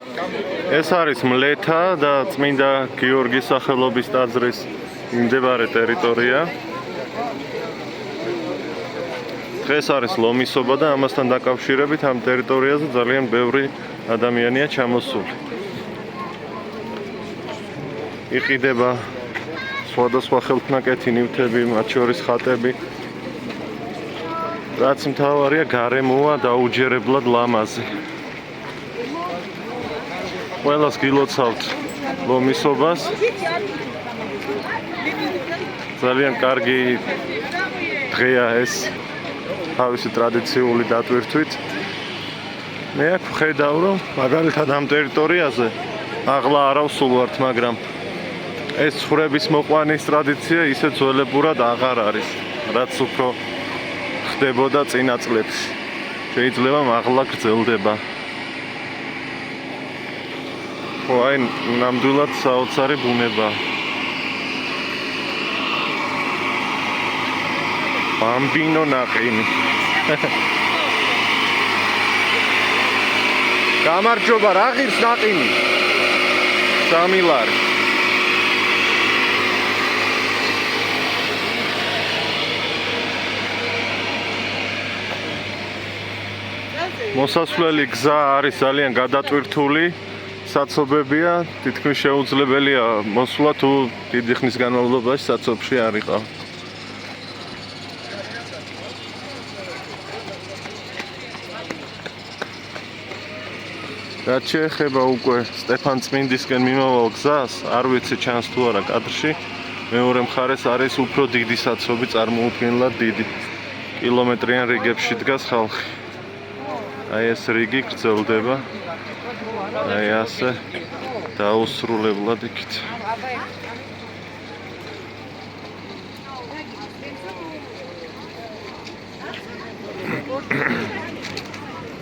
ეს არის მლეთა და წმინდა გიორგის სახელობის ტაძრის მიმდებარე ტერიტორია. დღეს არის ლომისობა და ამასთან დაკავშირებით ამ ტერიტორიაზე ძალიან ბევრი ადამიანია ჩამოსული. იყიდება სხვადასხვა ხელფნაკეთი ნივთები, მათ შორის ხატები. რაც მთავარია, გარემოა დაუჯერებლად ლამაზი. ყველას გილოცავთ ლომისობას. ძალიან კარგი დღეა ეს თავისი ტრადიციული დატვირთვით. მე აქ ვხედავ, რომ მაგალითად ამ ტერიტორიაზე აღლა არ ავსულვართ, მაგრამ ეს ცხრების მოყვანის ტრადიცია ისე ძველებურად აღარ არის, რაც უფრო ხდებოდა წინა წლებში. შეიძლება მაღლა გრძელდება. ხო, აი, ნამდვილად საოცარი ბუნება. ბამბინო ნაყინი. გამარჯობა, რა ღირს ნაყინი? 3 ლარი. მოსასვლელი გზა არის ძალიან გადატვირთული, საცობებია, თითქმის შეუძლებელია მოსვლა თუ დიდი ხნის განმავლობაში საცობში არ იყავ. რაც შეეხება უკვე სტეფანწმინდისკენ მიმავალ გზას, არ ვიცი ჩანს თუ არა კადრში, მეორე მხარეს არის უფრო დიდი საცობი, წარმოუდგენლად დიდი. კილომეტრიან რიგებში დგას ხალხი. აი ეს რიგი გრძელდება. აი ასე დაუსრულებლად იქით.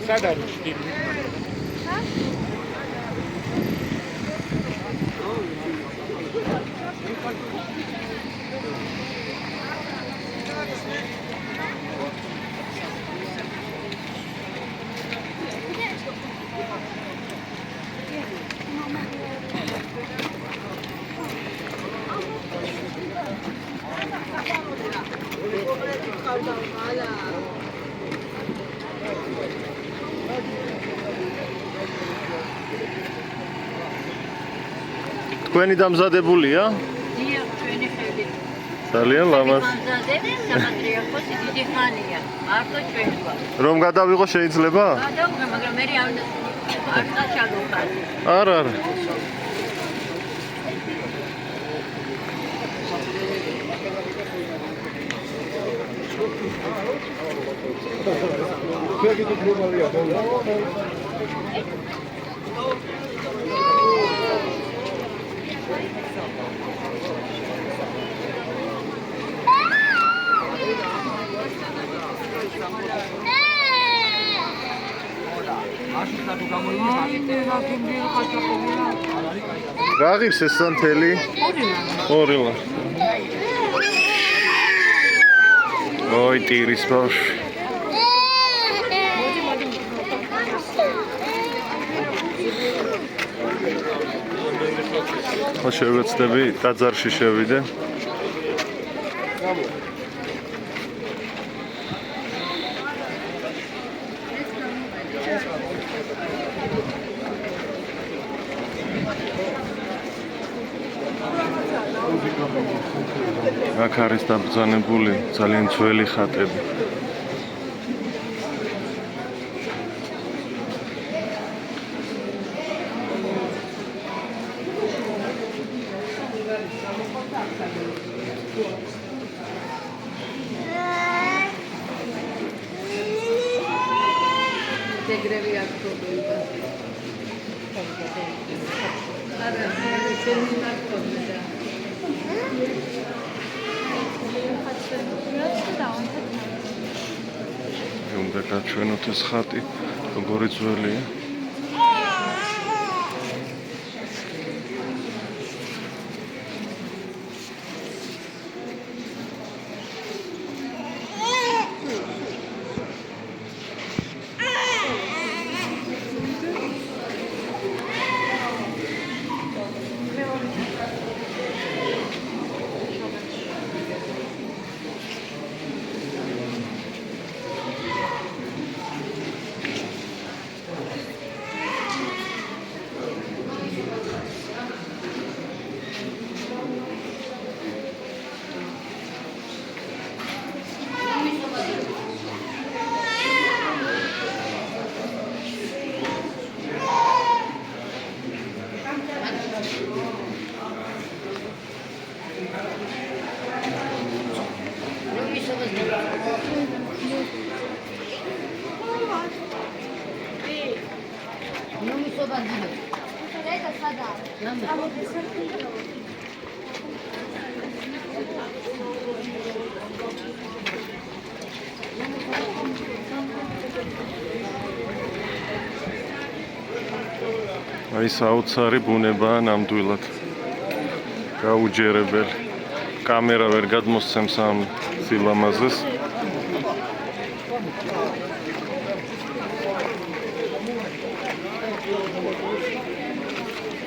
სად არის ტიპი? თქვენი დამზადებულია? დიახ, ჩვენი ხელი. ძალიან ლამაზ. დამზადები სამატრიარქოსი დიდი ხანია. მარტო ჩვენი ვარ. რომ გადავიღო შეიძლება? გადავიღე, მაგრამ მე არ წაჩაგოხარ. არა. რა ღირს ეს სანთელი? 2 ლარი. ოი, ტირის ბავშვი. ხო, შევეცდები ტაძარში შევიდე. აქ არის დაბრძანებული ძალიან ძველი ხატები. ეგრევე აქ პრობლემა. არა, შენი ნაკოდა. უნდა გაჩვენოთ ეს ხატი, როგორი ძველია. აი საოცარი ბუნებაა ნამდვილად. გაუჯერებელი. კამერა ვერ გადმოსცემს ამ სილამაზეს.